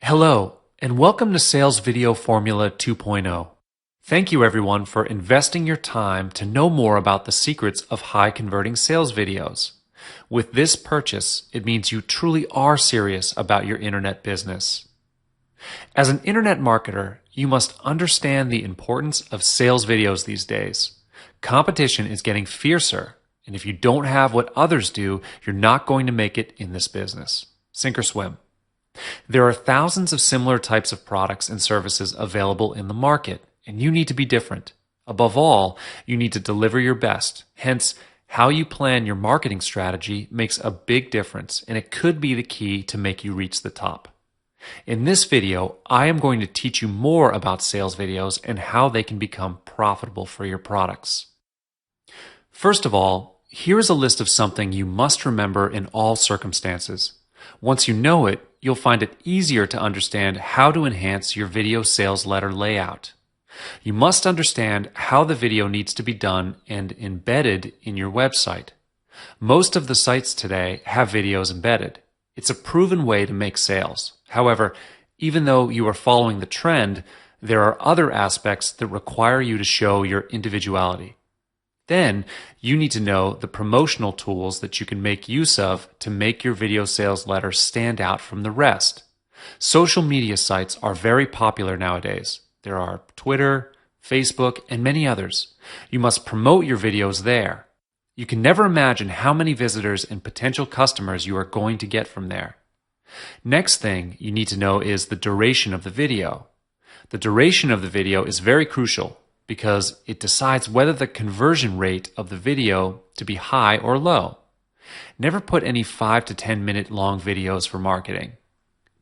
Hello, and welcome to Sales Video Formula 2.0. Thank you everyone for investing your time to know more about the secrets of high converting sales videos. With this purchase, it means you truly are serious about your internet business. As an internet marketer, you must understand the importance of sales videos these days. Competition is getting fiercer, and if you don't have what others do, you're not going to make it in this business. Sink or swim. There are thousands of similar types of products and services available in the market, and you need to be different. Above all, you need to deliver your best. Hence, how you plan your marketing strategy makes a big difference, and it could be the key to make you reach the top. In this video, I am going to teach you more about sales videos and how they can become profitable for your products. First of all, here is a list of something you must remember in all circumstances. Once you know it, you'll find it easier to understand how to enhance your video sales letter layout. You must understand how the video needs to be done and embedded in your website. Most of the sites today have videos embedded. It's a proven way to make sales. However, even though you are following the trend, there are other aspects that require you to show your individuality. Then, you need to know the promotional tools that you can make use of to make your video sales letter stand out from the rest. Social media sites are very popular nowadays. There are Twitter, Facebook, and many others. You must promote your videos there. You can never imagine how many visitors and potential customers you are going to get from there. Next thing you need to know is the duration of the video. The duration of the video is very crucial, because it decides whether the conversion rate of the video to be high or low. Never put any 5 to 10 minute long videos for marketing.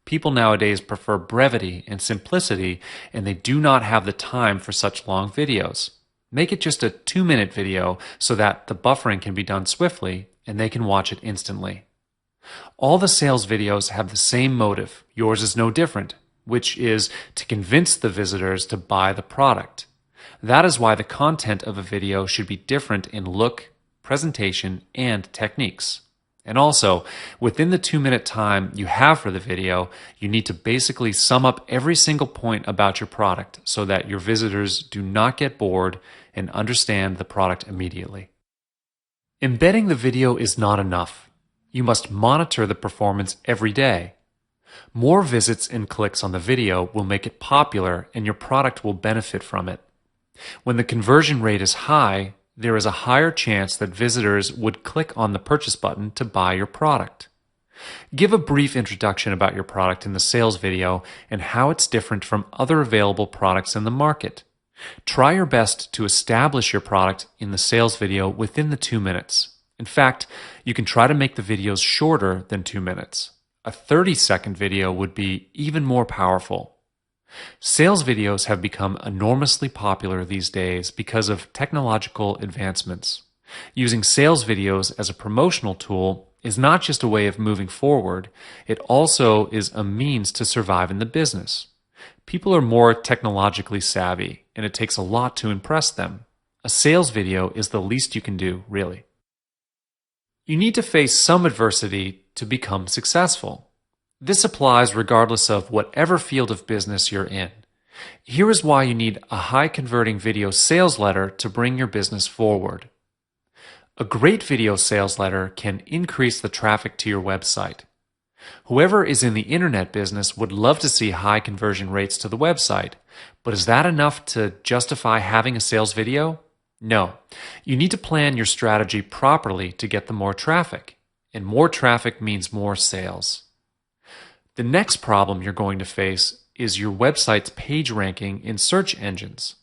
People nowadays prefer brevity and simplicity, and they do not have the time for such long videos. Make it just a 2-minute video so that the buffering can be done swiftly and they can watch it instantly. All the sales videos have the same motive. Yours is no different, which is to convince the visitors to buy the product. That is why the content of a video should be different in look, presentation, and techniques. And also, within the 2-minute time you have for the video, you need to basically sum up every single point about your product so that your visitors do not get bored and understand the product immediately. Embedding the video is not enough. You must monitor the performance every day. More visits and clicks on the video will make it popular, and your product will benefit from it. When the conversion rate is high, there is a higher chance that visitors would click on the purchase button to buy your product. Give a brief introduction about your product in the sales video and how it's different from other available products in the market. Try your best to establish your product in the sales video within the 2 minutes. In fact, you can try to make the videos shorter than 2 minutes. A 30-second video would be even more powerful. Sales videos have become enormously popular these days because of technological advancements. Using sales videos as a promotional tool is not just a way of moving forward, it also is a means to survive in the business. People are more technologically savvy, and it takes a lot to impress them. A sales video is the least you can do, really. You need to face some adversity to become successful. This applies regardless of whatever field of business you're in. Here is why you need a high-converting video sales letter to bring your business forward. A great video sales letter can increase the traffic to your website. Whoever is in the internet business would love to see high conversion rates to the website, but is that enough to justify having a sales video? No. You need to plan your strategy properly to get the more traffic, and more traffic means more sales. The next problem you're going to face is your website's page ranking in search engines.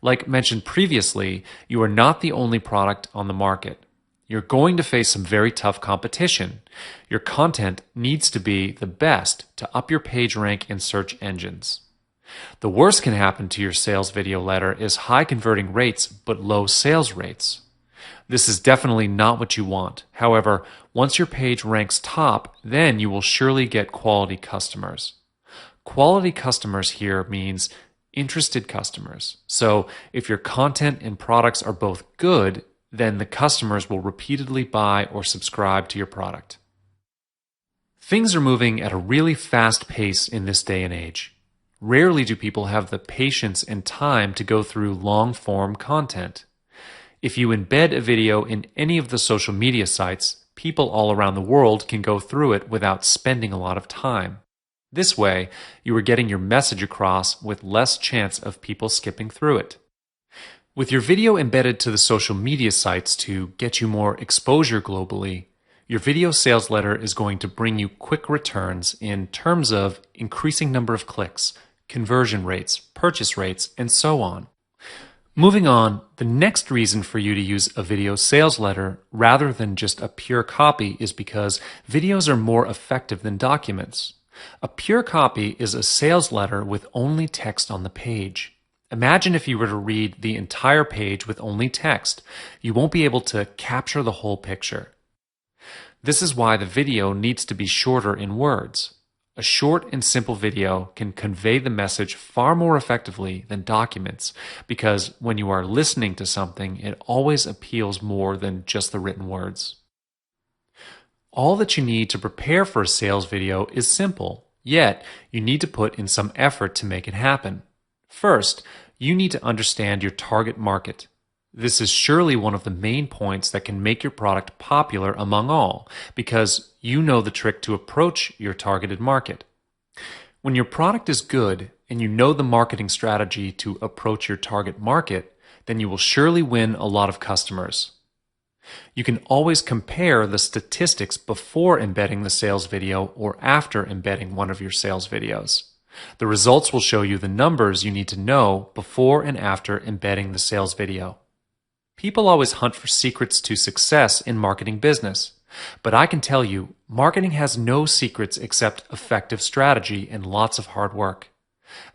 Like mentioned previously, you are not the only product on the market. You're going to face some very tough competition. Your content needs to be the best to up your page rank in search engines. The worst can happen to your sales video letter is high converting rates but low sales rates. This is definitely not what you want. However, once your page ranks top, then you will surely get quality customers. Quality customers here means interested customers. So if your content and products are both good, then the customers will repeatedly buy or subscribe to your product. Things are moving at a really fast pace in this day and age. Rarely do people have the patience and time to go through long-form content. If you embed a video in any of the social media sites, people all around the world can go through it without spending a lot of time. This way, you are getting your message across with less chance of people skipping through it. With your video embedded to the social media sites to get you more exposure globally, your video sales letter is going to bring you quick returns in terms of increasing number of clicks, conversion rates, purchase rates, and so on. Moving on, the next reason for you to use a video sales letter rather than just a pure copy is because videos are more effective than documents. A pure copy is a sales letter with only text on the page. Imagine if you were to read the entire page with only text. You won't be able to capture the whole picture. This is why the video needs to be shorter in words. A short and simple video can convey the message far more effectively than documents because when you are listening to something, it always appeals more than just the written words. All that you need to prepare for a sales video is simple, yet you need to put in some effort to make it happen. First, you need to understand your target market. This is surely one of the main points that can make your product popular among all, because you know the trick to approach your targeted market. When your product is good and you know the marketing strategy to approach your target market, then you will surely win a lot of customers. You can always compare the statistics before embedding the sales video or after embedding one of your sales videos. The results will show you the numbers you need to know before and after embedding the sales video. People always hunt for secrets to success in marketing business, but I can tell you, marketing has no secrets except effective strategy and lots of hard work.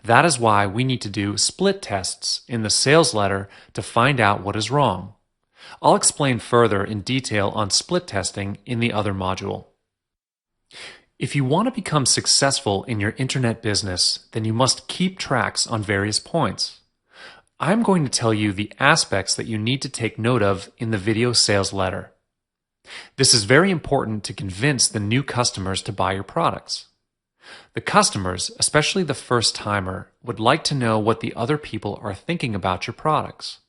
That is why we need to do split tests in the sales letter to find out what is wrong. I'll explain further in detail on split testing in the other module. If you want to become successful in your internet business, then you must keep tracks on various points. I'm going to tell you the aspects that you need to take note of in the video sales letter. This is very important to convince the new customers to buy your products. The customers, especially the first-timer, would like to know what the other people are thinking about your products.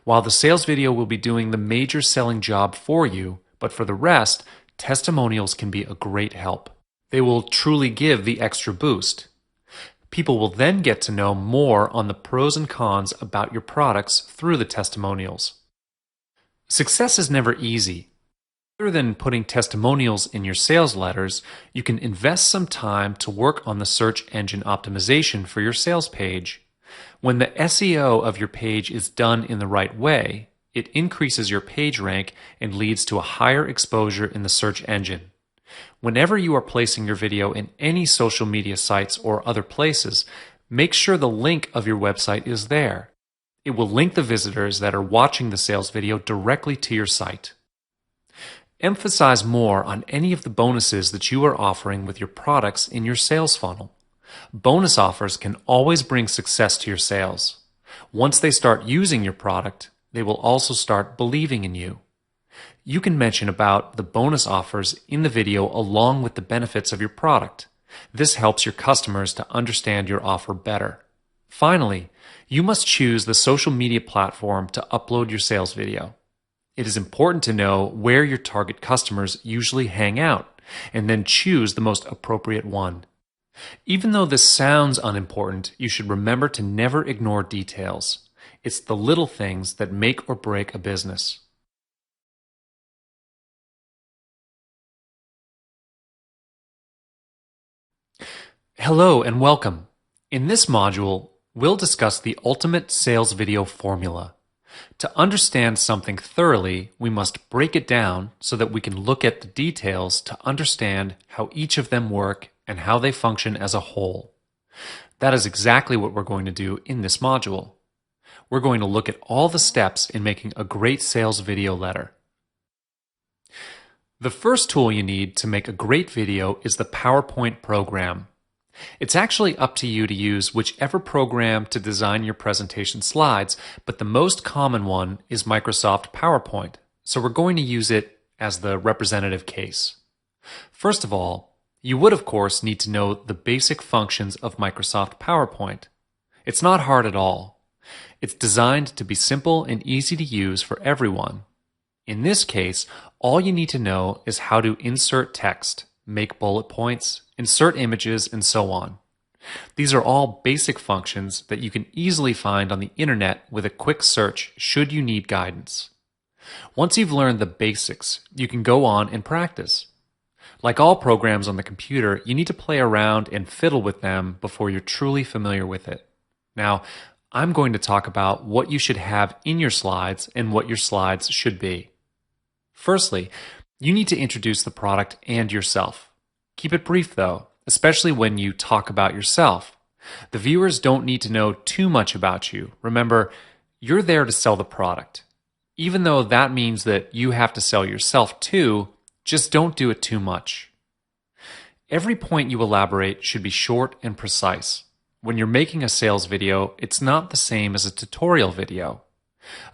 While the sales video will be doing the major selling job for you, but for the rest, testimonials can be a great help. They will truly give the extra boost. People will then get to know more on the pros and cons about your products through the testimonials. Success is never easy. Rather than putting testimonials in your sales letters, you can invest some time to work on the search engine optimization for your sales page. When the SEO of your page is done in the right way, it increases your page rank and leads to a higher exposure in the search engine. Whenever you are placing your video in any social media sites or other places, make sure the link of your website is there. It will link the visitors that are watching the sales video directly to your site. Emphasize more on any of the bonuses that you are offering with your products in your sales funnel. Bonus offers can always bring success to your sales. Once they start using your product, they will also start believing in you. You can mention about the bonus offers in the video along with the benefits of your product. This helps your customers to understand your offer better. Finally, you must choose the social media platform to upload your sales video. It is important to know where your target customers usually hang out, and then choose the most appropriate one. Even though this sounds unimportant, you should remember to never ignore details. It's the little things that make or break a business. Hello and welcome. In this module, we'll discuss the ultimate sales video formula. To understand something thoroughly, we must break it down so that we can look at the details to understand how each of them work and how they function as a whole. That is exactly what we're going to do in this module. We're going to look at all the steps in making a great sales video letter. The first tool you need to make a great video is the PowerPoint program. It's actually up to you to use whichever program to design your presentation slides, but the most common one is Microsoft PowerPoint, so we're going to use it as the representative case. First of all, You would, of course, need to know the basic functions of Microsoft PowerPoint. It's not hard at all. It's designed to be simple and easy to use for everyone. In this case, all you need to know is how to insert text, make bullet points, insert images, and so on. These are all basic functions that you can easily find on the internet with a quick search should you need guidance. Once you've learned the basics, you can go on and practice. Like all programs on the computer, you need to play around and fiddle with them before you're truly familiar with it. Now, I'm going to talk about what you should have in your slides and what your slides should be. Firstly, you need to introduce the product and yourself. Keep it brief though, especially when you talk about yourself. The viewers don't need to know too much about you. Remember, you're there to sell the product. Even though that means that you have to sell yourself too, just don't do it too much. Every point you elaborate should be short and precise. When you're making a sales video, it's not the same as a tutorial video.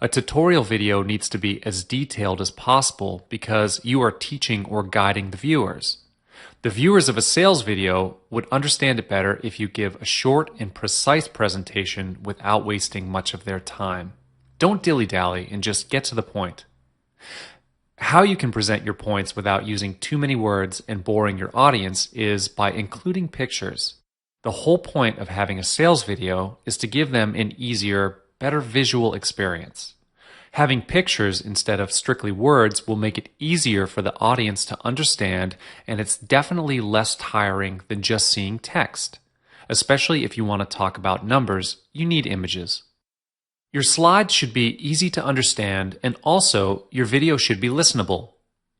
A tutorial video needs to be as detailed as possible because you are teaching or guiding the viewers. The viewers of a sales video would understand it better if you give a short and precise presentation without wasting much of their time. Don't dilly-dally and just get to the point. How you can present your points without using too many words and boring your audience is by including pictures. The whole point of having a sales video is to give them an easier, better visual experience. Having pictures instead of strictly words will make it easier for the audience to understand, and it's definitely less tiring than just seeing text. Especially if you want to talk about numbers, you need images. Your slides should be easy to understand, and also your video should be listenable.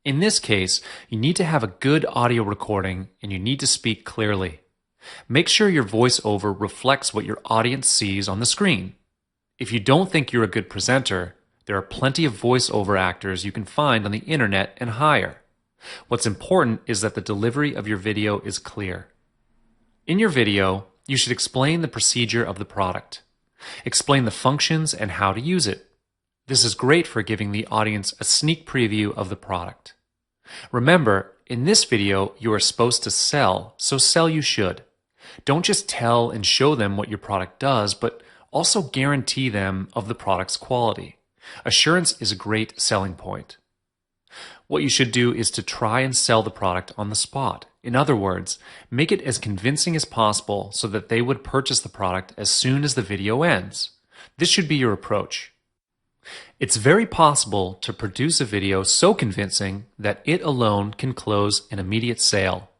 In this case, you need to have a good audio recording and you need to speak clearly. Make sure your voiceover reflects what your audience sees on the screen. If you don't think you're a good presenter, there are plenty of voiceover actors you can find on the internet and hire. What's important is that the delivery of your video is clear. In your video, you should explain the procedure of the product. Explain the functions and how to use it. This is great for giving the audience a sneak preview of the product. Remember, in this video, you are supposed to sell, so sell you should. Don't just tell and show them what your product does, but also guarantee them of the product's quality. Assurance is a great selling point. What you should do is to try and sell the product on the spot. In other words, make it as convincing as possible so that they would purchase the product as soon as the video ends. This should be your approach. It's very possible to produce a video so convincing that it alone can close an immediate sale.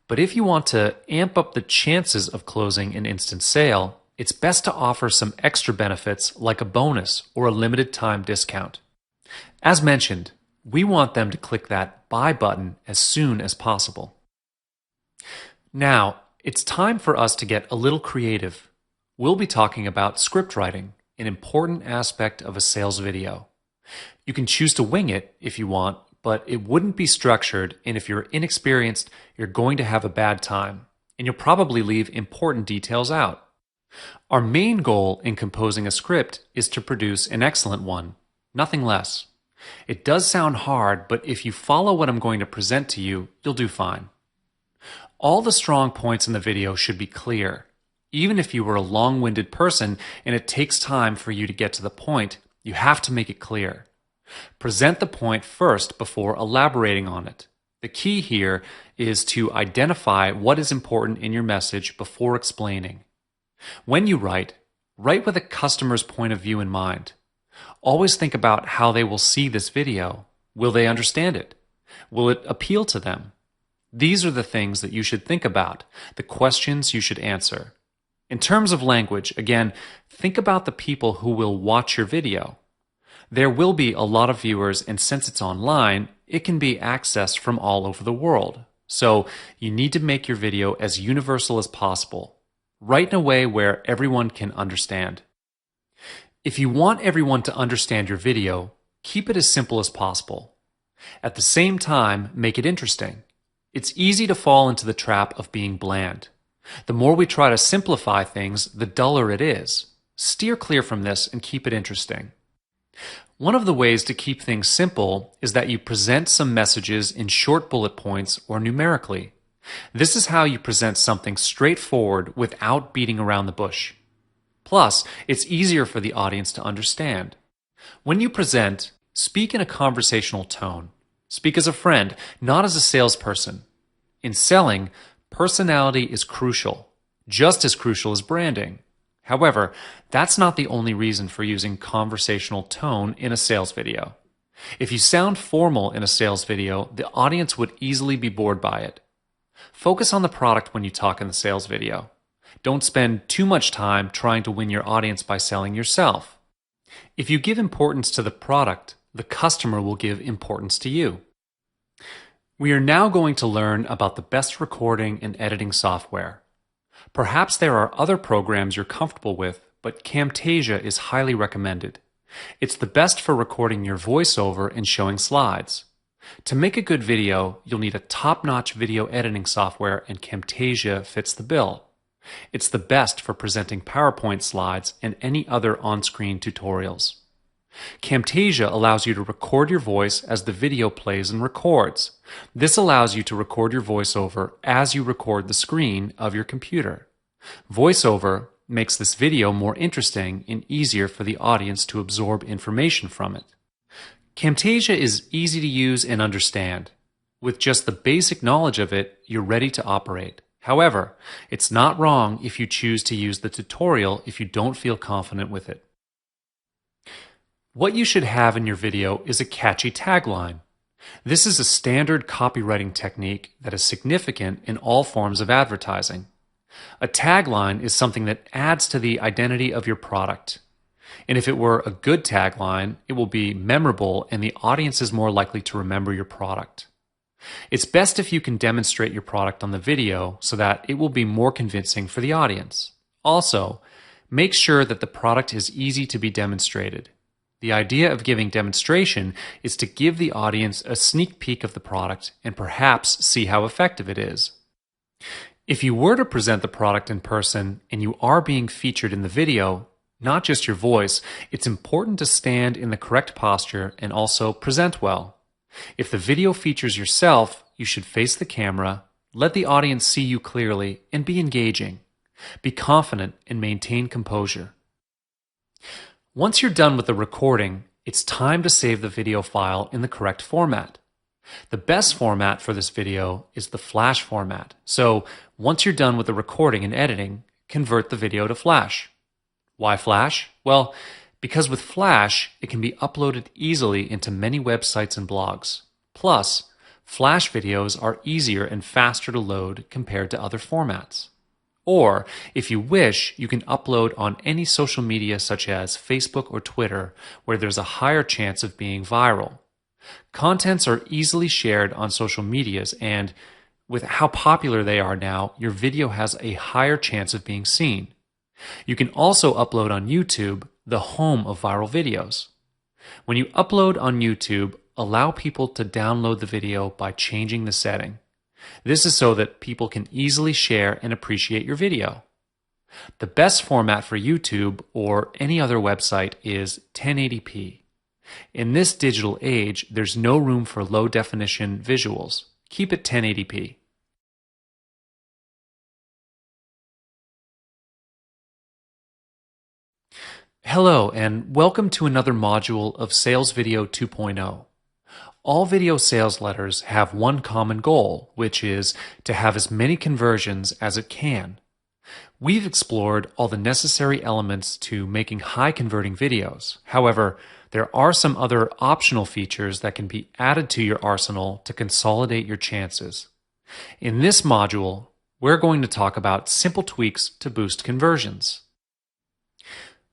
But if you want to amp up the chances of closing an instant sale, it's best to offer some extra benefits like a bonus or a limited time discount. As mentioned, we want them to click that buy button as soon as possible. Now, it's time for us to get a little creative. We'll be talking about script writing, an important aspect of a sales video. You can choose to wing it if you want, but it wouldn't be structured, and if you're inexperienced, you're going to have a bad time, and you'll probably leave important details out. Our main goal in composing a script is to produce an excellent one, nothing less. It does sound hard, but if you follow what I'm going to present to you, you'll do fine. All the strong points in the video should be clear. Even if you were a long-winded person and it takes time for you to get to the point, you have to make it clear. Present the point first before elaborating on it. The key here is to identify what is important in your message before explaining. When you write with a customer's point of view in mind. Always think about how they will see this video. Will they understand it? Will it appeal to them? These are the things that you should think about, the questions you should answer. In terms of language, again, think about the people who will watch your video. There will be a lot of viewers, and since it's online, it can be accessed from all over the world. So you need to make your video as universal as possible. Write in a way where everyone can understand. If you want everyone to understand your video, keep it as simple as possible. At the same time, make it interesting. It's easy to fall into the trap of being bland. The more we try to simplify things, the duller it is. Steer clear from this and keep it interesting. One of the ways to keep things simple is that you present some messages in short bullet points or numerically. This is how you present something straightforward without beating around the bush. Plus, it's easier for the audience to understand. When you present, speak in a conversational tone. Speak as a friend, not as a salesperson. In selling, personality is crucial, just as crucial as branding. However, that's not the only reason for using conversational tone in a sales video. If you sound formal in a sales video, the audience would easily be bored by it. Focus on the product when you talk in the sales video. Don't spend too much time trying to win your audience by selling yourself. If you give importance to the product, the customer will give importance to you. We are now going to learn about the best recording and editing software. Perhaps there are other programs you're comfortable with, but Camtasia is highly recommended. It's the best for recording your voiceover and showing slides. To make a good video, you'll need a top-notch video editing software, and Camtasia fits the bill. It's the best for presenting PowerPoint slides and any other on-screen tutorials. Camtasia allows you to record your voice as the video plays and records. This allows you to record your voiceover as you record the screen of your computer. VoiceOver makes this video more interesting and easier for the audience to absorb information from it. Camtasia is easy to use and understand. With just the basic knowledge of it, you're ready to operate. However, it's not wrong if you choose to use the tutorial if you don't feel confident with it. What you should have in your video is a catchy tagline. This is a standard copywriting technique that is significant in all forms of advertising. A tagline is something that adds to the identity of your product. And if it were a good tagline, it will be memorable and the audience is more likely to remember your product. It's best if you can demonstrate your product on the video so that it will be more convincing for the audience. Also, make sure that the product is easy to be demonstrated. The idea of giving demonstration is to give the audience a sneak peek of the product and perhaps see how effective it is. If you were to present the product in person and you are being featured in the video, not just your voice, it's important to stand in the correct posture and also present well. If the video features yourself, you should face the camera, let the audience see you clearly, and be engaging. Be confident and maintain composure. Once you're done with the recording, it's time to save the video file in the correct format. The best format for this video is the Flash format. So once you're done with the recording and editing, convert the video to Flash. Why Flash? Well, because with Flash, it can be uploaded easily into many websites and blogs. Plus, Flash videos are easier and faster to load compared to other formats. Or, if you wish, you can upload on any social media such as Facebook or Twitter, where there's a higher chance of being viral. Contents are easily shared on social medias, and with how popular they are now, your video has a higher chance of being seen. You can also upload on YouTube, the home of viral videos. When you upload on YouTube, allow people to download the video by changing the setting. This is so that people can easily share and appreciate your video. The best format for YouTube or any other website is 1080p. In this digital age, there's no room for low-definition visuals. Keep it 1080p. Hello, and welcome to another module of Sales Video 2.0. All video sales letters have one common goal, which is to have as many conversions as it can. We've explored all the necessary elements to making high-converting videos. However, there are some other optional features that can be added to your arsenal to consolidate your chances. In this module, we're going to talk about simple tweaks to boost conversions.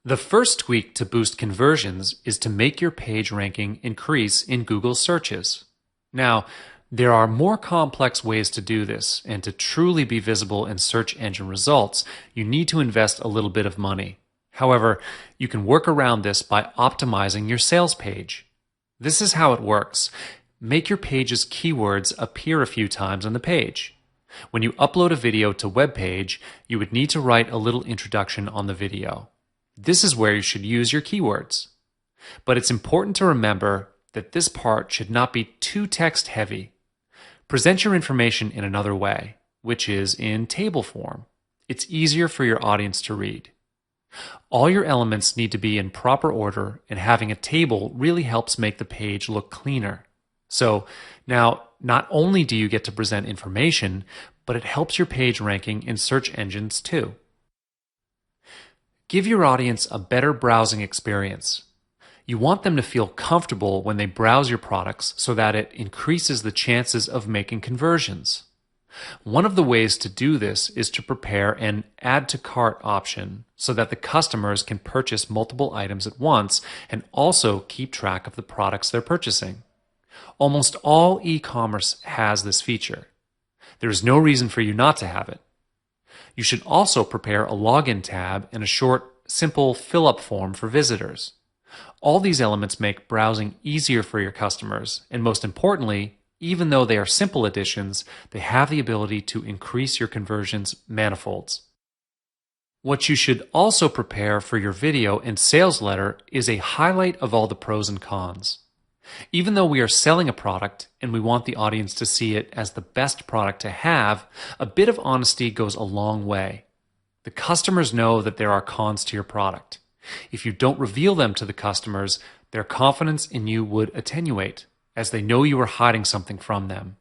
The first tweak to boost conversions is to make your page ranking increase in Google searches. Now, there are more complex ways to do this, and to truly be visible in search engine results, you need to invest a little bit of money. However, you can work around this by optimizing your sales page. This is how it works. Make your page's keywords appear a few times on the page. When you upload a video to webpage, you would need to write a little introduction on the video. This is where you should use your keywords. But it's important to remember that this part should not be too text heavy. Present your information in another way. which is in table form. It's easier for your audience to read. All your elements need to be in proper order, and having a table really helps make the page look cleaner. So now, not only do you get to present information, but it helps your page ranking in search engines too. Give your audience a better browsing experience. You want them to feel comfortable when they browse your products so that it increases the chances of making conversions. One of the ways to do this is to prepare an add to cart option so that the customers can purchase multiple items at once and also keep track of the products they're purchasing. Almost all e-commerce has this feature. There is no reason for you not to have it. You should also prepare a login tab and a short, simple fill-up form for visitors. All these elements make browsing easier for your customers, and most importantly, even though they are simple additions, they have the ability to increase your conversions manifolds. What you should also prepare for your video and sales letter is a highlight of all the pros and cons. Even though we are selling a product and we want the audience to see it as the best product to have, a bit of honesty goes a long way. The customers know that there are cons to your product. If you don't reveal them to the customers, their confidence in you would attenuate, as they know you are hiding something from them.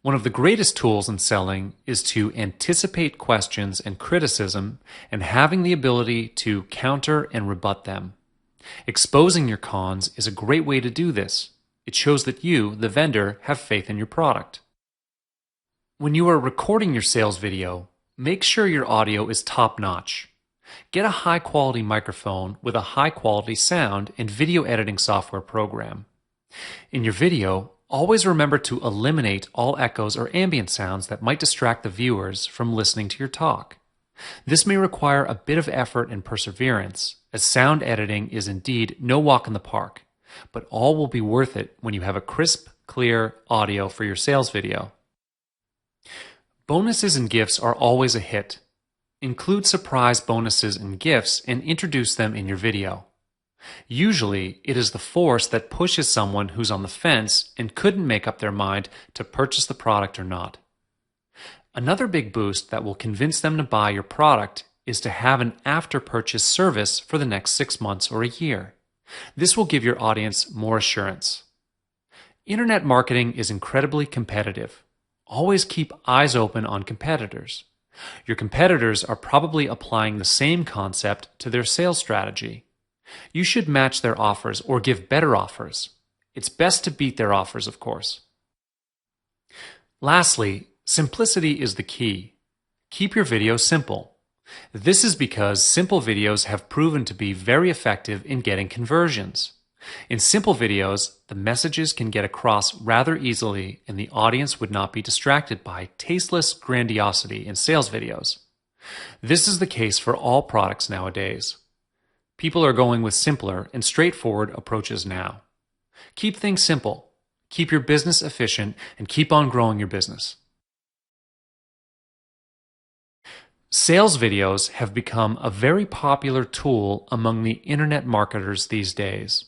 One of the greatest tools in selling is to anticipate questions and criticism and having the ability to counter and rebut them. Exposing your cons is a great way to do this. It shows that you, the vendor, have faith in your product. When you are recording your sales video, make sure your audio is top-notch. Get a high-quality microphone with a high-quality sound and video editing software program. In your video, always remember to eliminate all echoes or ambient sounds that might distract the viewers from listening to your talk. This may require a bit of effort and perseverance, as sound editing is indeed no walk in the park, but all will be worth it when you have a crisp, clear audio for your sales video. Bonuses and gifts are always a hit. Include surprise bonuses and gifts and introduce them in your video. Usually, it is the force that pushes someone who's on the fence and couldn't make up their mind to purchase the product or not. Another big boost that will convince them to buy your product is to have an after-purchase service for the next 6 months or a year. This will give your audience more assurance. Internet marketing is incredibly competitive. Always keep eyes open on competitors. Your competitors are probably applying the same concept to their sales strategy. You should match their offers or give better offers. It's best to beat their offers, of course. Lastly, simplicity is the key. Keep your videos simple. This is because simple videos have proven to be very effective in getting conversions. In simple videos, the messages can get across rather easily and the audience would not be distracted by tasteless grandiosity in sales videos. This is the case for all products nowadays. People are going with simpler and straightforward approaches now. Keep things simple, keep your business efficient, and keep on growing your business. Sales videos have become a very popular tool among the internet marketers these days,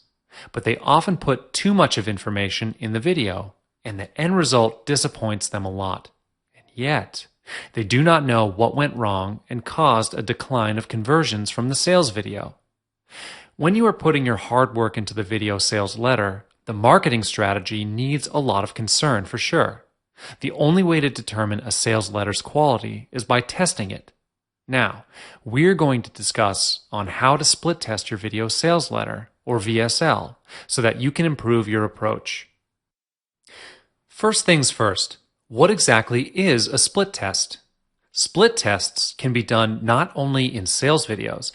but they often put too much of information in the video, and the end result disappoints them a lot. And yet, they do not know what went wrong and caused a decline of conversions from the sales video. When you are putting your hard work into the video sales letter, the marketing strategy needs a lot of concern for sure. The only way to determine a sales letter's quality is by testing it. Now, we're going to discuss on how to split test your video sales letter, or VSL, so that you can improve your approach. First things first, what exactly is a split test? Split tests can be done not only in sales videos,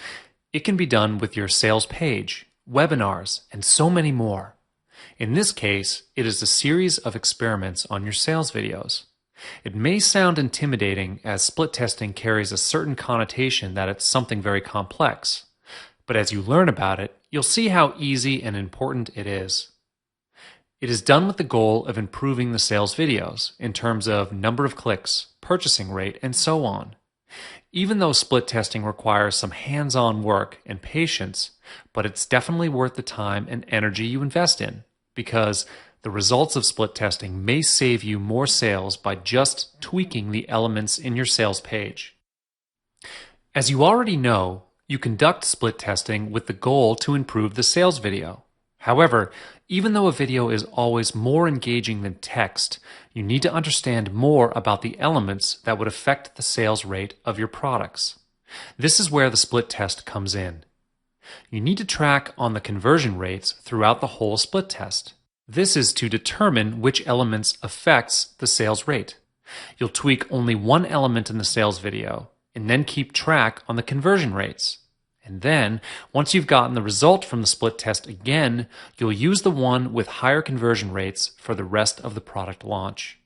it can be done with your sales page, webinars, and so many more. In this case, it is a series of experiments on your sales videos. It may sound intimidating as split testing carries a certain connotation that it's something very complex, but as you learn about it, you'll see how easy and important it is. It is done with the goal of improving the sales videos in terms of number of clicks, purchasing rate, and so on. Even though split testing requires some hands-on work and patience, but it's definitely worth the time and energy you invest in, because The results of split testing may save you more sales by just tweaking the elements in your sales page. As you already know, you conduct split testing with the goal to improve the sales video. However, even though a video is always more engaging than text, you need to understand more about the elements that would affect the sales rate of your products. This is where the split test comes in. You need to track on the conversion rates throughout the whole split test. This is to determine which elements affects the sales rate. You'll tweak only one element in the sales video and then keep track on the conversion rates. And then, once you've gotten the result from the split test again, you'll use the one with higher conversion rates for the rest of the product launch.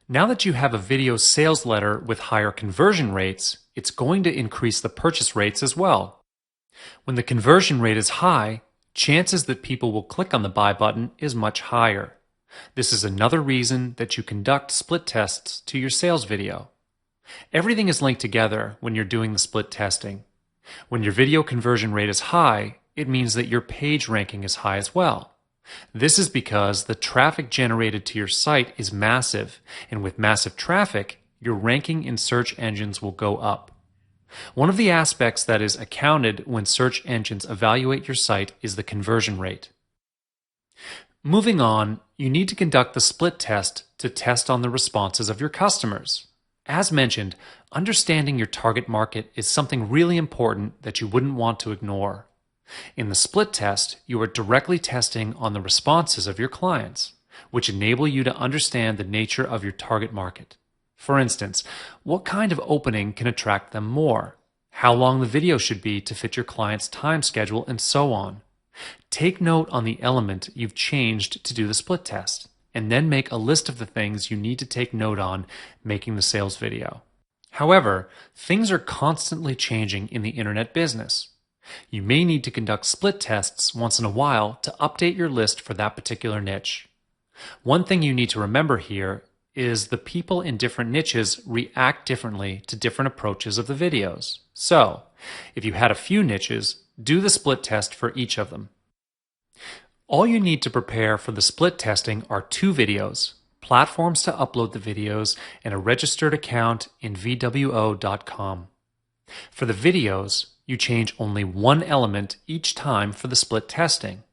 Now that you have a video sales letter with higher conversion rates, it's going to increase the purchase rates as well. When the conversion rate is high, chances that people will click on the buy button is much higher. This is another reason that you conduct split tests to your sales video. Everything is linked together when you're doing the split testing. When your video conversion rate is high, it means that your page ranking is high as well. This is because the traffic generated to your site is massive, and with massive traffic, your ranking in search engines will go up. One of the aspects that is accounted when search engines evaluate your site is the conversion rate. Moving on, you need to conduct the split test to test on the responses of your customers. As mentioned, understanding your target market is something really important that you wouldn't want to ignore. In the split test, you are directly testing on the responses of your clients, which enable you to understand the nature of your target market. For instance, what kind of opening can attract them more? How long the video should be to fit your client's time schedule, and so on. Take note on the element you've changed to do the split test, and then make a list of the things you need to take note on making the sales video. However, things are constantly changing in the internet business. You may need to conduct split tests once in a while to update your list for that particular niche. One thing you need to remember here is the people in different niches react differently to different approaches of the videos. So, if you had a few niches, do the split test for each of them. All you need to prepare for the split testing are 2 videos, platforms to upload the videos, and a registered account in VWO.com. For the videos, you change only one element each time for the split testing.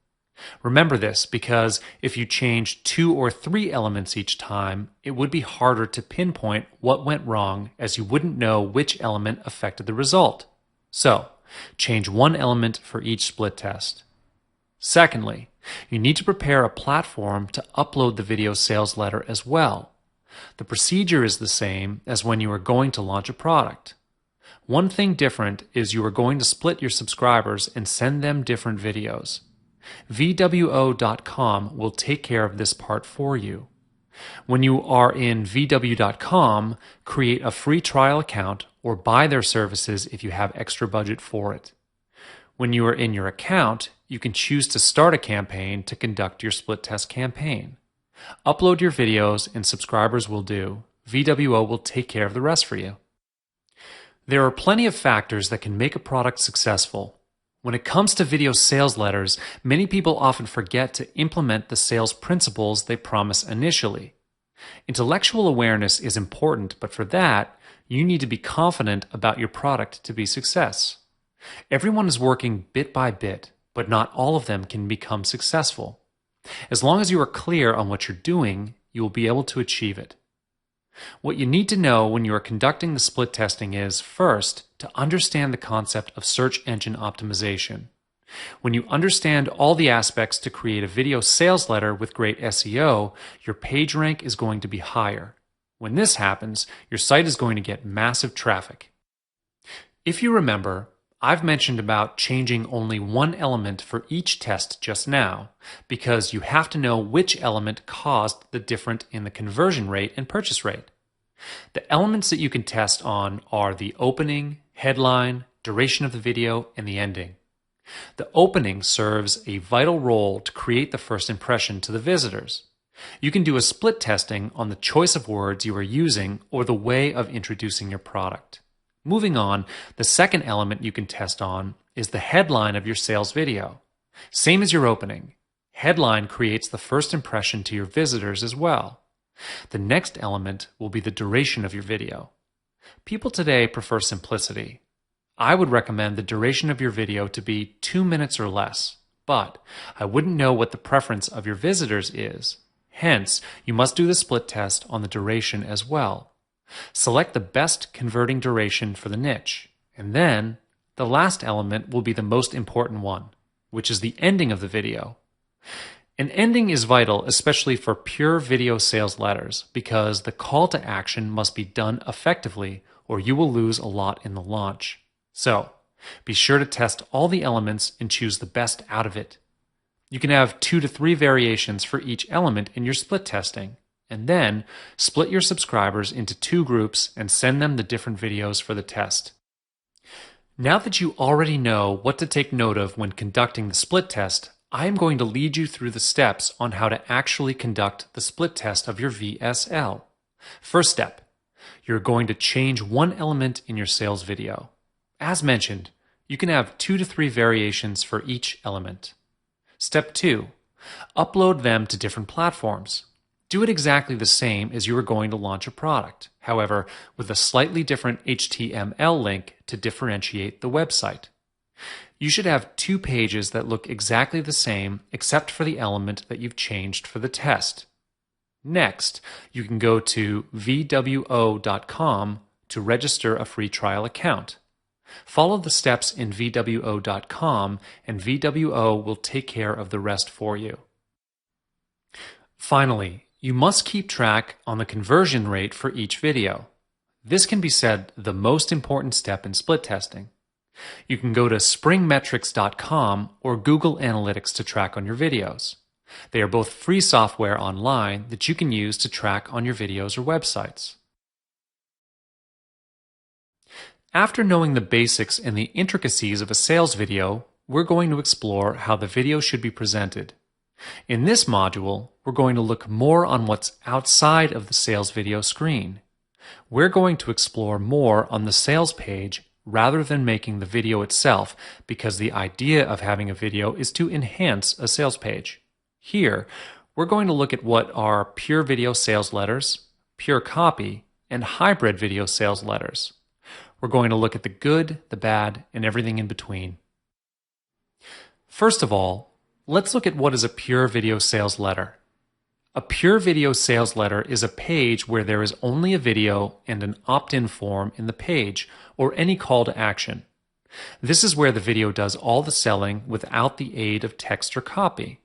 Remember this because if you change 2 or 3 elements each time, it would be harder to pinpoint what went wrong as you wouldn't know which element affected the result. So, change one element for each split test. Secondly, you need to prepare a platform to upload the video sales letter as well. The procedure is the same as when you are going to launch a product. One thing different is you are going to split your subscribers and send them different videos. VWO.com will take care of this part for you. When you are in VW.com, create a free trial account or buy their services if you have extra budget for it. When you are in your account, you can choose to start a campaign to conduct your split test campaign. Upload your videos and subscribers will do. VWO will take care of the rest for you. There are plenty of factors that can make a product successful. When it comes to video sales letters, many people often forget to implement the sales principles they promise initially. Intellectual awareness is important, but for that, you need to be confident about your product to be a success. Everyone is working bit by bit, but not all of them can become successful. As long as you are clear on what you're doing, you will be able to achieve it. What you need to know when you are conducting the split testing is, first, to understand the concept of search engine optimization. When you understand all the aspects to create a video sales letter with great SEO, your page rank is going to be higher. When this happens, your site is going to get massive traffic. If you remember, I've mentioned about changing only one element for each test just now, because you have to know which element caused the difference in the conversion rate and purchase rate. The elements that you can test on are the opening, headline, duration of the video, and the ending. The opening serves a vital role to create the first impression to the visitors. You can do a split testing on the choice of words you are using or the way of introducing your product. Moving on, the second element you can test on is the headline of your sales video. Same as your opening. headline creates the first impression to your visitors as well. The next element will be the duration of your video. People today prefer simplicity. I would recommend the duration of your video to be 2 minutes or less, but I wouldn't know what the preference of your visitors is. Hence, you must do the split test on the duration as well. Select the best converting duration for the niche, and then the last element will be the most important one, which is the ending of the video. An ending is vital, especially for pure video sales letters, because the call to action must be done effectively or you will lose a lot in the launch. So, be sure to test all the elements and choose the best out of it. You can have 2 to 3 variations for each element in your split testing, and then split your subscribers into 2 groups and send them the different videos for the test. Now that you already know what to take note of when conducting the split test, I am going to lead you through the steps on how to actually conduct the split test of your VSL. First step, you're going to change one element in your sales video. As mentioned, you can have 2 to 3 variations for each element. Step 2, upload them to different platforms. Do it exactly the same as you are going to launch a product, however, with a slightly different HTML link to differentiate the website. You should have 2 pages that look exactly the same except for the element that you've changed for the test. Next, you can go to vwo.com to register a free trial account. Follow the steps in vwo.com and VWO will take care of the rest for you. Finally, you must keep track on the conversion rate for each video. This can be said the most important step in split testing. You can go to springmetrics.com or Google Analytics to track on your videos. They are both free software online that you can use to track on your videos or websites. After knowing the basics and the intricacies of a sales video, we're going to explore how the video should be presented. In this module, we're going to look more on what's outside of the sales video screen. We're going to explore more on the sales page rather than making the video itself, because the idea of having a video is to enhance a sales page. Here, we're going to look at what are pure video sales letters, pure copy, and hybrid video sales letters. We're going to look at the good, the bad, and everything in between. First of all, let's look at what is a pure video sales letter. A pure video sales letter is a page where there is only a video and an opt-in form in the page, or any call to action. This is where the video does all the selling without the aid of text or copy.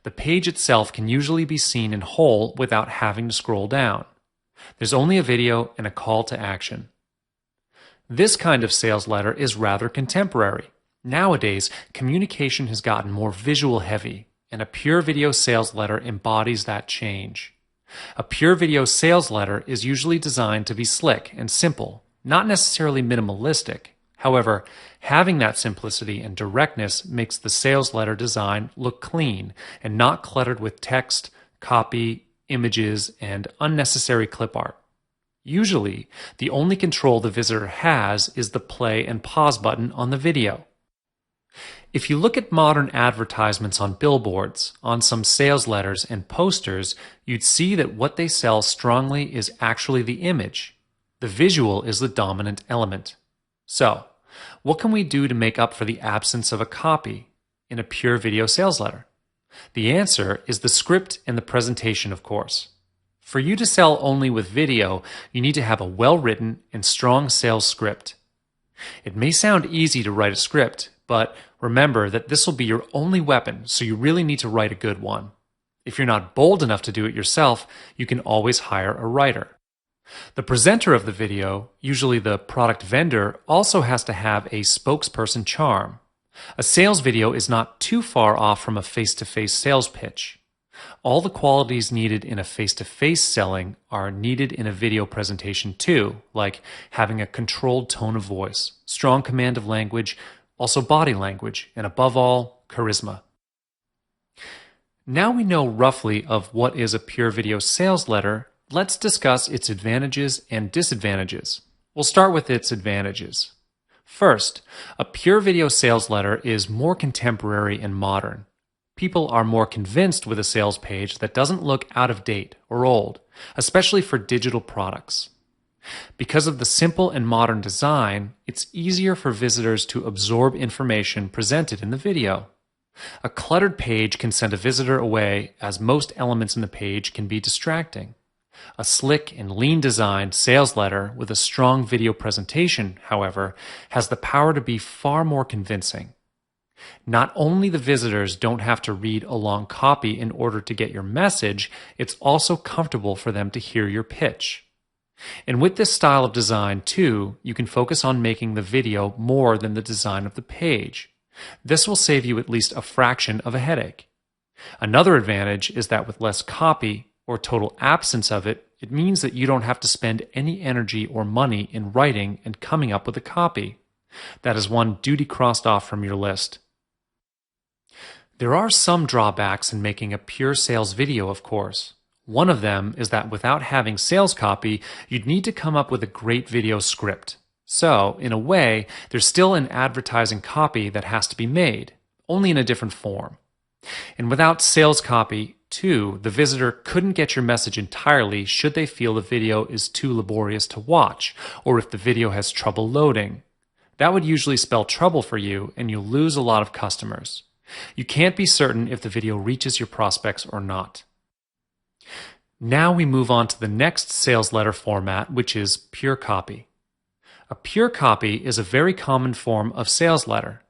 The page itself can usually be seen in whole without having to scroll down. There's only a video and a call to action. This kind of sales letter is rather contemporary. Nowadays, communication has gotten more visual heavy, and a pure video sales letter embodies that change. A pure video sales letter is usually designed to be slick and simple, not necessarily minimalistic. However, having that simplicity and directness makes the sales letter design look clean and not cluttered with text, copy, images, and unnecessary clip art. Usually, the only control the visitor has is the play and pause button on the video. If you look at modern advertisements on billboards, on some sales letters and posters, you'd see that what they sell strongly is actually the image. The visual is the dominant element. So, what can we do to make up for the absence of a copy in a pure video sales letter? The answer is the script and the presentation, of course. For you to sell only with video, you need to have a well-written and strong sales script. It may sound easy to write a script, but remember that this will be your only weapon, so you really need to write a good one. If you're not bold enough to do it yourself, you can always hire a writer. The presenter of the video, usually the product vendor, also has to have a spokesperson charm. A sales video is not too far off from a face-to-face sales pitch. All the qualities needed in a face-to-face selling are needed in a video presentation too, like having a controlled tone of voice, strong command of language, also body language, and above all, charisma. Now we know roughly of what is a pure video sales letter, let's discuss its advantages and disadvantages. We'll start with its advantages. First, a pure video sales letter is more contemporary and modern. People are more convinced with a sales page that doesn't look out of date or old, especially for digital products. Because of the simple and modern design, it's easier for visitors to absorb information presented in the video. A cluttered page can send a visitor away, as most elements in the page can be distracting. A slick and lean designed sales letter with a strong video presentation, however, has the power to be far more convincing. Not only the visitors don't have to read a long copy in order to get your message, it's also comfortable for them to hear your pitch. And with this style of design, too, you can focus on making the video more than the design of the page. This will save you at least a fraction of a headache. Another advantage is that with less copy, or total absence of it, it means that you don't have to spend any energy or money in writing and coming up with a copy. That is one duty crossed off from your list. There are some drawbacks in making a pure sales video, of course. One of them is that without having sales copy, you'd need to come up with a great video script. So, in a way, there's still an advertising copy that has to be made, only in a different form. And without sales copy, too, the visitor couldn't get your message entirely should they feel the video is too laborious to watch, or if the video has trouble loading. That would usually spell trouble for you, and you'll lose a lot of customers. You can't be certain if the video reaches your prospects or not. Now we move on to the next sales letter format, which is pure copy. A pure copy is a very common form of sales letter.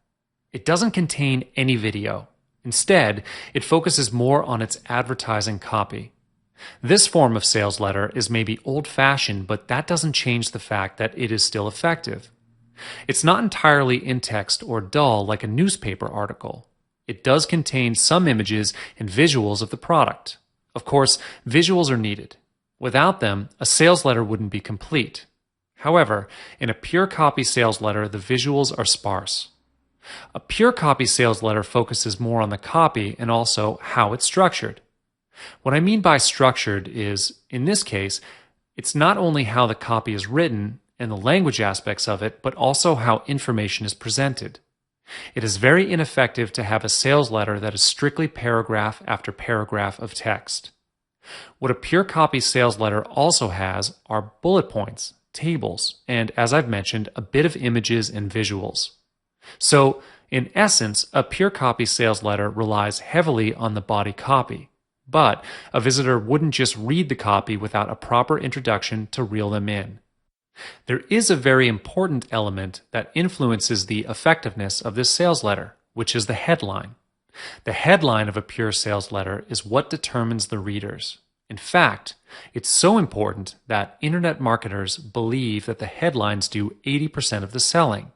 It doesn't contain any video. Instead, it focuses more on its advertising copy. This form of sales letter is maybe old-fashioned, but that doesn't change the fact that it is still effective. It's not entirely in text or dull like a newspaper article. It does contain some images and visuals of the product. Of course, visuals are needed. Without them, a sales letter wouldn't be complete. However, in a pure copy sales letter, the visuals are sparse. A pure copy sales letter focuses more on the copy and also how it's structured. What I mean by structured is, in this case, it's not only how the copy is written and the language aspects of it, but also how information is presented. It is very ineffective to have a sales letter that is strictly paragraph after paragraph of text. What a pure copy sales letter also has are bullet points, tables, and, as I've mentioned, a bit of images and visuals. So, in essence, a pure copy sales letter relies heavily on the body copy, but a visitor wouldn't just read the copy without a proper introduction to reel them in. There is a very important element that influences the effectiveness of this sales letter, which is the headline. The headline of a pure sales letter is what determines the readers. In fact, it's so important that internet marketers believe that the headlines do 80% of the selling.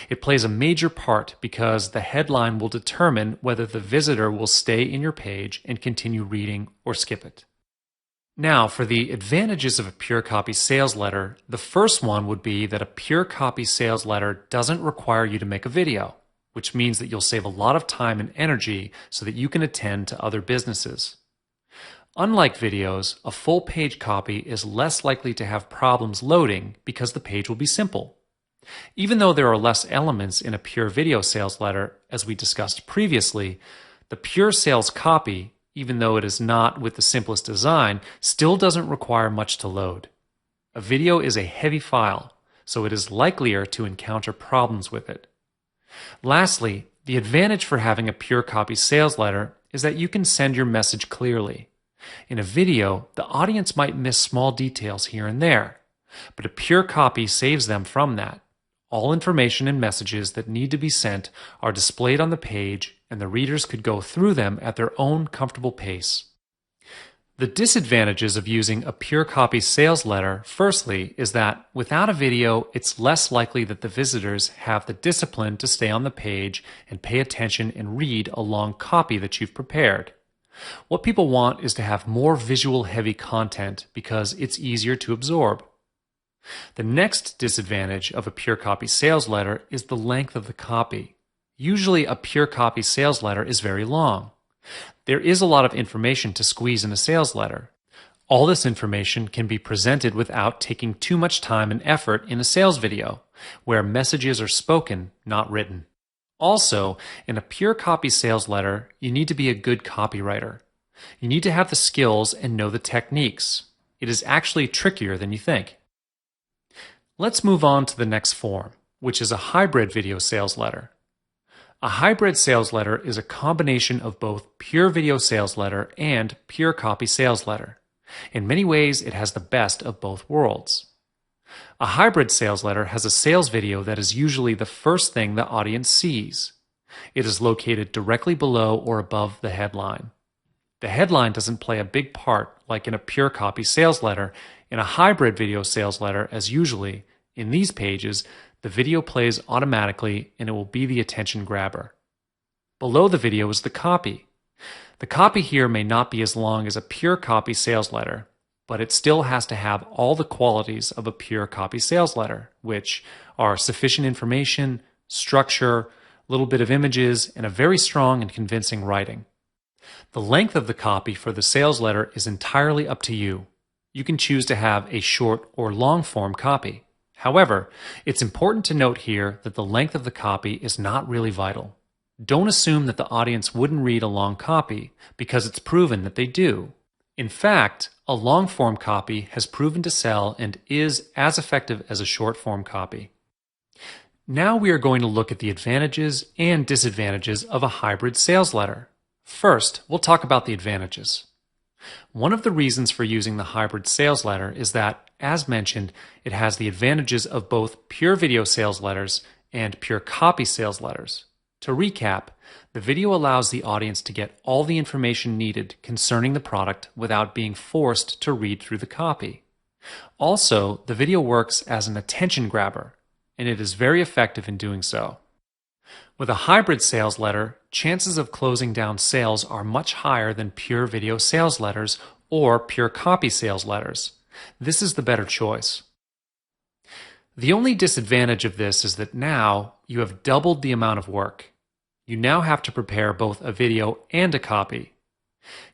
It plays a major part because the headline will determine whether the visitor will stay in your page and continue reading or skip it. Now, for the advantages of a pure copy sales letter, the first one would be that a pure copy sales letter doesn't require you to make a video, which means that you'll save a lot of time and energy so that you can attend to other businesses. Unlike videos, a full page copy is less likely to have problems loading because the page will be simple. Even though there are less elements in a pure video sales letter, as we discussed previously, the pure sales copy, even though it is not with the simplest design, still doesn't require much to load. A video is a heavy file, so it is likelier to encounter problems with it. Lastly, the advantage for having a pure copy sales letter is that you can send your message clearly. In a video, the audience might miss small details here and there, but a pure copy saves them from that. All information and messages that need to be sent are displayed on the page, and the readers could go through them at their own comfortable pace. The disadvantages of using a pure copy sales letter, firstly, is that without a video, it's less likely that the visitors have the discipline to stay on the page and pay attention and read a long copy that you've prepared. What people want is to have more visual-heavy content because it's easier to absorb. The next disadvantage of a pure copy sales letter is the length of the copy. Usually a pure copy sales letter is very long. There is a lot of information to squeeze in a sales letter. All this information can be presented without taking too much time and effort in a sales video, where messages are spoken, not written. Also, in a pure copy sales letter, you need to be a good copywriter. You need to have the skills and know the techniques. It is actually trickier than you think. Let's move on to the next form, which is a hybrid video sales letter. A hybrid sales letter is a combination of both pure video sales letter and pure copy sales letter. In many ways, it has the best of both worlds. A hybrid sales letter has a sales video that is usually the first thing the audience sees. It is located directly below or above the headline. The headline doesn't play a big part like in a pure copy sales letter. In a hybrid video sales letter, as usually, in these pages, the video plays automatically and it will be the attention grabber. Below the video is the copy. The copy here may not be as long as a pure copy sales letter, but it still has to have all the qualities of a pure copy sales letter, which are sufficient information, structure, a little bit of images, and a very strong and convincing writing. The length of the copy for the sales letter is entirely up to you. You can choose to have a short or long form copy. However, it's important to note here that the length of the copy is not really vital. Don't assume that the audience wouldn't read a long copy, because it's proven that they do. In fact, a long form copy has proven to sell and is as effective as a short form copy. Now we are going to look at the advantages and disadvantages of a hybrid sales letter. First, we'll talk about the advantages. One of the reasons for using the hybrid sales letter is that, as mentioned, it has the advantages of both pure video sales letters and pure copy sales letters. To recap, the video allows the audience to get all the information needed concerning the product without being forced to read through the copy. Also, the video works as an attention grabber, and it is very effective in doing so. With a hybrid sales letter, chances of closing down sales are much higher than pure video sales letters or pure copy sales letters. This is the better choice. The only disadvantage of this is that now you have doubled the amount of work. You now have to prepare both a video and a copy.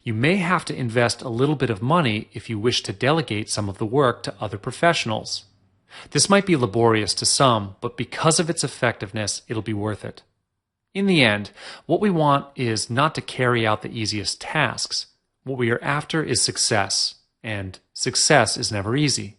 You may have to invest a little bit of money if you wish to delegate some of the work to other professionals. This might be laborious to some, but because of its effectiveness, it'll be worth it. In the end, what we want is not to carry out the easiest tasks. What we are after is success, and success is never easy.